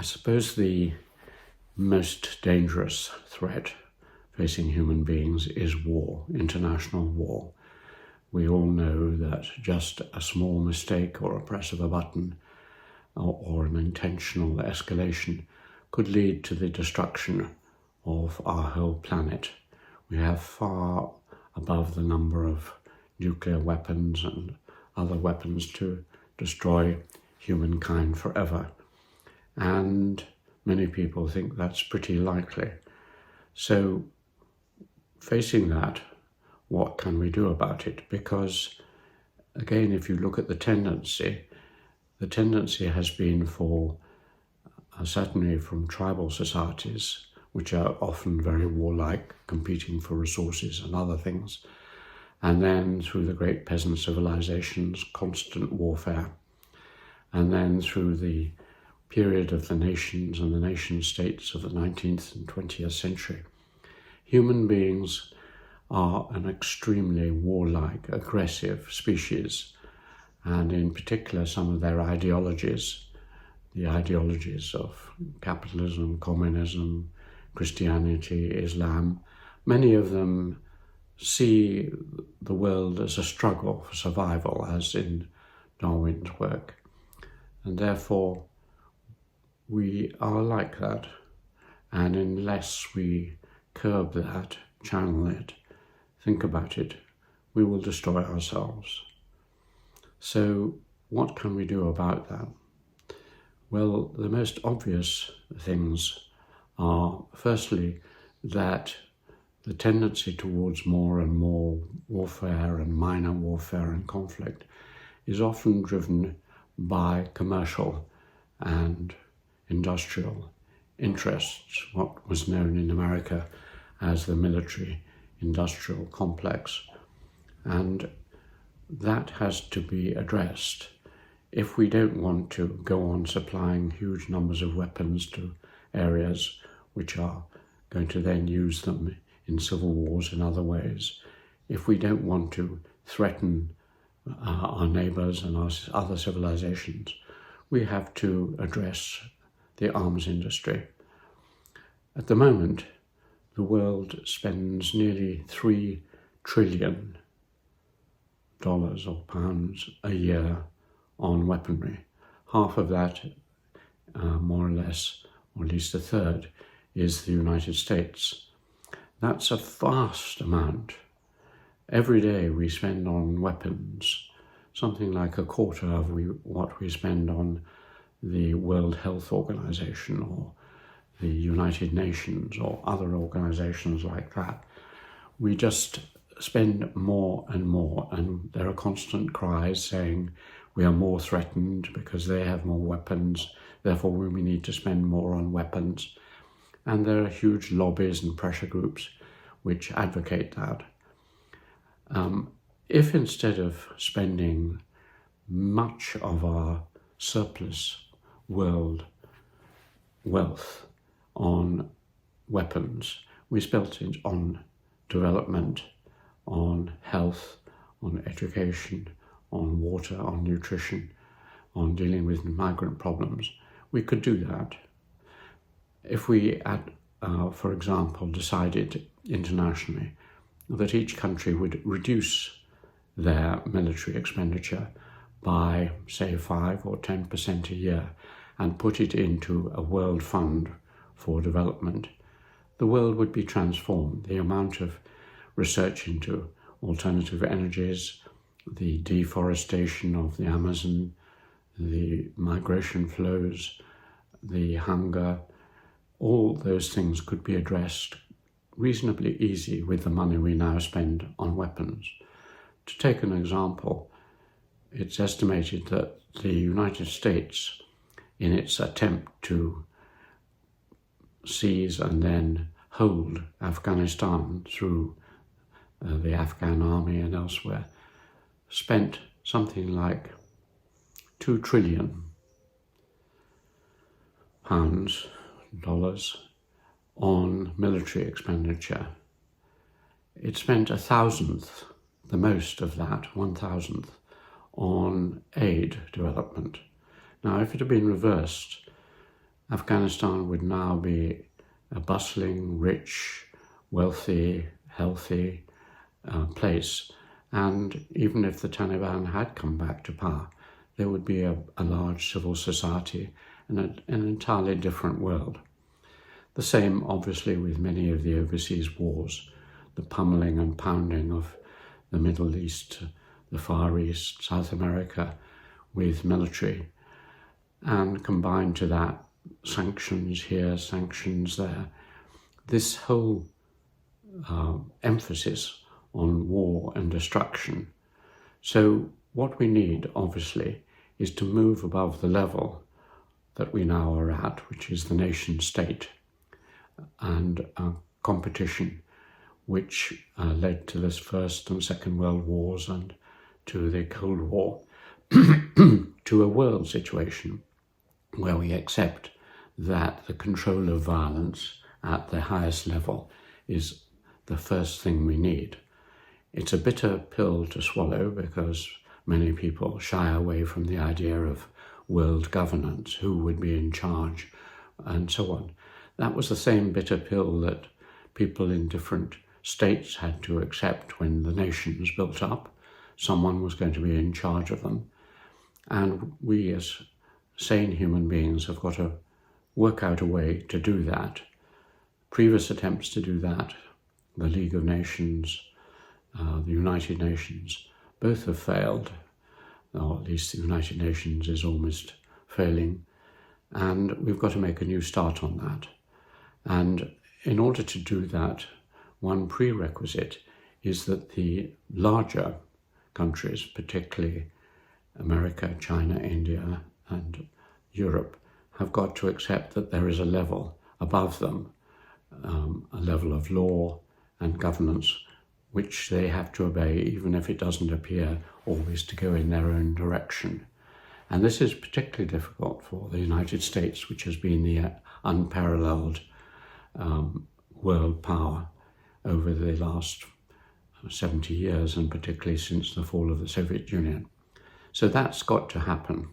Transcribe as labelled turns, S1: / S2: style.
S1: suppose the most dangerous threat facing human beings is war, international war. We all know that just a small mistake or a press of a button or an intentional escalation could lead to the destruction of our whole planet. We have far above the number of nuclear weapons and other weapons to destroy humankind forever. And many people think that's pretty likely. So facing that, what can we do about it? Because again, if you look at the tendency has been for, certainly from tribal societies, which are often very warlike, competing for resources and other things, and then through the great peasant civilizations, constant warfare, and then through the period of the nations and the nation states of the 19th and 20th century. Human beings are an extremely warlike, aggressive species, and in particular some of their ideologies, the ideologies of capitalism, communism, Christianity, Islam, many of them see the world as a struggle for survival, as in Darwin's work. And therefore, we are like that. And unless we curb that, channel it, think about it, we will destroy ourselves. So what can we do about that? Well, the most obvious things are, firstly, that the tendency towards more and more warfare and minor warfare and conflict is often driven by commercial and industrial interests, what was known in America as the military-industrial complex. And that has to be addressed. If we don't want to go on supplying huge numbers of weapons to areas which are going to then use them in civil wars and other ways, if we don't want to threaten our neighbours and our other civilizations, we have to address the arms industry. At the moment, the world spends nearly $3 trillion or pounds a year on weaponry. Half of that, more or less, or at least a third, is the United States. That's a vast amount. Every day we spend on weapons something like a quarter of what we spend on the World Health Organization or the United Nations or other organizations like that. We just spend more and more, and there are constant cries saying we are more threatened because they have more weapons, therefore we need to spend more on weapons. And there are huge lobbies and pressure groups which advocate that. If instead of spending much of our surplus world wealth on weapons, we spent it on development, on health, on education, on water, on nutrition, on dealing with migrant problems, we could do that. If we, for example, decided internationally that each country would reduce their military expenditure by, say, 5 or 10% a year and put it into a world fund for development, the world would be transformed. The amount of research into alternative energies, the deforestation of the Amazon, the migration flows, the hunger, all those things could be addressed reasonably easy with the money we now spend on weapons. To take an example, it's estimated that the United States, in its attempt to seize and then hold Afghanistan through the Afghan army and elsewhere, spent something like £2 trillion dollars on military expenditure. It spent 1,000th, the most of that, 1,000th, on aid development. Now, if it had been reversed Afghanistan would now be a bustling, rich, wealthy, healthy place. And even if the Taliban had come back to power, there would be a large civil society and an entirely different world. The same, obviously, with many of the overseas wars, the pummeling and pounding of the Middle East, the Far East, South America, with military, and combined to that, sanctions here, sanctions there. This whole emphasis on war and destruction. So what we need, obviously, is to move above the level that we now are at, which is the nation state, and competition, which led to this First and Second World Wars and to the Cold War, to a world situation where we accept that the control of violence at the highest level is the first thing we need. It's a bitter pill to swallow because many people shy away from the idea of world governance, who would be in charge, and so on. That was the same bitter pill that people in different states had to accept when the nations built up. Someone was going to be in charge of them. And we as sane human beings have got to work out a way to do that. Previous attempts to do that, the League of Nations, the United Nations, both have failed, or at least the United Nations is almost failing, and we've got to make a new start on that. And in order to do that, one prerequisite is that the larger countries, particularly America, China, India, and Europe, have got to accept that there is a level above them, a level of law and governance, which they have to obey, even if it doesn't appear always to go in their own direction. And this is particularly difficult for the United States, which has been the unparalleled world power over the last 70 years, and particularly since the fall of the Soviet Union. So that's got to happen.